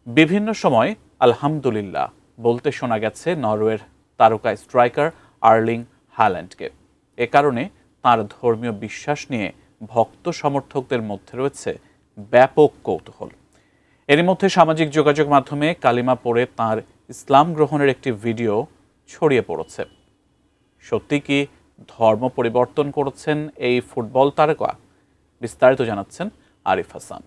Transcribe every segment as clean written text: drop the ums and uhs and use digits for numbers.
বিভিন্ন সময় আলহামদুলিল্লাহ বলতে শোনা গেছে নরওয়ের তারকা স্ট্রাইকার আর্লিং হাল্যান্ডকে। এ কারণে তাঁর ধর্মীয় বিশ্বাস নিয়ে ভক্ত সমর্থকদের মধ্যে রয়েছে ব্যাপক কৌতূহল। এরই মধ্যে সামাজিক যোগাযোগ মাধ্যমে কালিমা পড়ে তাঁর ইসলাম গ্রহণের একটি ভিডিও ছড়িয়ে পড়েছে। সত্যি কি ধর্ম পরিবর্তন করেছেন এই ফুটবল তারকা? বিস্তারিত জানাচ্ছেন আরিফ হাসান।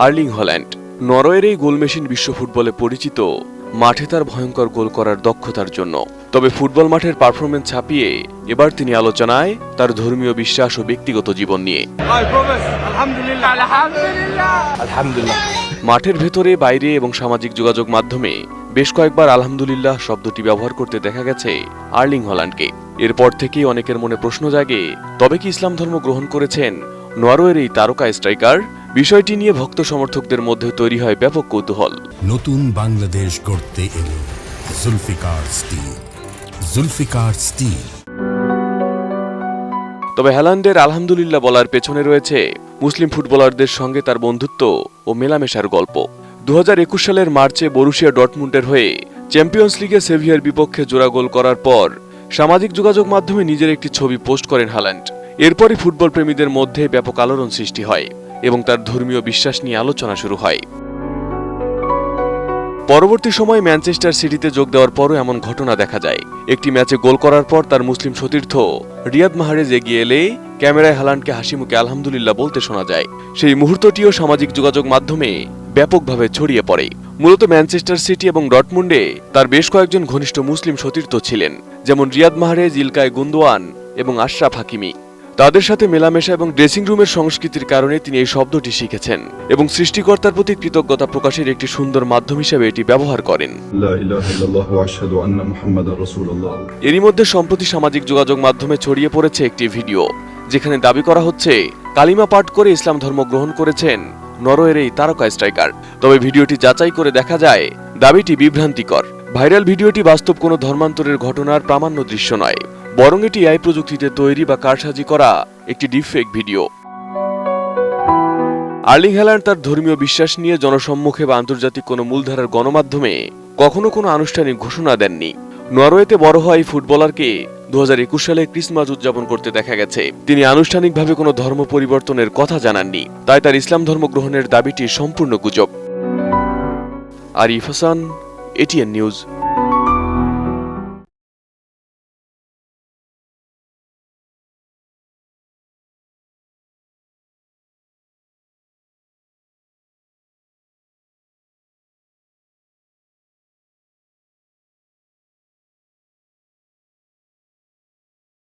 আর্লিং হল্যান্ড নরওয়ের এই গোল মেশিন বিশ্ব ফুটবলে পরিচিত মাঠে তার ভয়ঙ্কর গোল করার দক্ষতার জন্য। তবে ফুটবল মাঠের পারফরমেন্স ছাপিয়ে এবার তিনি আলোচনায় তার ধর্মীয় বিশ্বাস ও ব্যক্তিগত জীবন নিয়ে। মাঠের ভেতরে, বাইরে এবং সামাজিক যোগাযোগ মাধ্যমে বেশ কয়েকবার আলহামদুলিল্লাহ শব্দটি ব্যবহার করতে দেখা গেছে আর্লিং হল্যান্ডকে। এরপর থেকেই অনেকের মনে প্রশ্ন জাগে, তবে কি ইসলাম ধর্ম গ্রহণ করেছেন নরওয়ের এই তারকা স্ট্রাইকার? বিষয়টি নিয়ে ভক্ত সমর্থকদের মধ্যে তৈরি হয় ব্যাপক কৌতূহল। নতুন বাংলাদেশ গড়তে এলো জুলফিকার স্টিল। জুলফিকার স্টিল। তবে হল্যান্ডের আলহামদুলিল্লাহ বলার পেছনে রয়েছে মুসলিম ফুটবলারদের সঙ্গে তার বন্ধুত্ব ও মেলামেশার গল্প। 2021 সালের মার্চে বরুসিয়া ডর্টমুন্ডের হয়ে চ্যাম্পিয়ন্স লিগে সেভিয়ার বিপক্ষে জোড়া গোল করার পর সামাজিক যোগাযোগ মাধ্যমে নিজের একটি ছবি পোস্ট করেন হল্যান্ড। এরপরই ফুটবল প্রেমীদের মধ্যে ব্যাপক আলোড়ন সৃষ্টি হয় এবং তার ধর্মীয় বিশ্বাস নিয়ে আলোচনা শুরু হয়। পরবর্তী সময়ে ম্যানচেস্টার সিটিতে যোগ দেওয়ার পরও এমন ঘটনা দেখা যায়। একটি ম্যাচে গোল করার পর তার মুসলিম সতীর্থ রিয়াদ মাহরেজ এগিয়ে এলে ক্যামেরায় হল্যান্ডকে হাসিমুখে আলহামদুলিল্লাহ বলতে শোনা যায়। সেই মুহূর্তটিও সামাজিক যোগাযোগ মাধ্যমে ব্যাপকভাবে ছড়িয়ে পড়ে। মূলত ম্যানচেস্টার সিটি এবং ডর্টমুন্ডে তার বেশ কয়েকজন ঘনিষ্ঠ মুসলিম সতীর্থ ছিলেন, যেমন রিয়াদ মাহরেজ, ইলকাই গুন্দোয়ান এবং আশরাফ হাকিমি। তাদের সাথে মেলামেশা এবং ড্রেসিং রুমের সংস্কৃতির কারণে তিনি এই শব্দটি শিখেছেন এবং সৃষ্টিকর্তার প্রতি কৃতজ্ঞতা প্রকাশের একটি সুন্দর মাধ্যম হিসেবে এটি ব্যবহার করেন। এরই মধ্যে সম্প্রতি সামাজিক যোগাযোগ মাধ্যমে ছড়িয়ে পড়েছে একটি ভিডিও, যেখানে দাবি করা হচ্ছে কালিমা পাঠ করে ইসলাম ধর্ম গ্রহণ করেছেন নরওয়ের এই তারকা স্ট্রাইকার। তবে ভিডিওটি যাচাই করে দেখা যায় দাবিটি বিভ্রান্তিকর। ভাইরাল ভিডিওটি বাস্তব কোনো ধর্মান্তরের ঘটনার প্রামাণ্য দৃশ্য নয়, বরং এটি এআই প্রযুক্তিতে তৈরি বা কারসাজি করা একটি ডিপফেক ভিডিও। আর্লিং হল্যান্ড তার ধর্মীয় বিশ্বাস নিয়ে জনসম্মুখে বা আন্তর্জাতিক কোনো মূলধারার গণমাধ্যমে কখনো কোনো আনুষ্ঠানিক ঘোষণা দেননি। নরওয়েতে বড় হওয়া এই ফুটবলারকে 2021 সালে ক্রিসমাস উদযাপন করতে দেখা গেছে। তিনি আনুষ্ঠানিকভাবে কোনো ধর্ম পরিবর্তনের কথা জানাননি, তাই তার ইসলাম ধর্ম গ্রহণের দাবিটি সম্পূর্ণ গুজব। Arif Hasan, ATN news.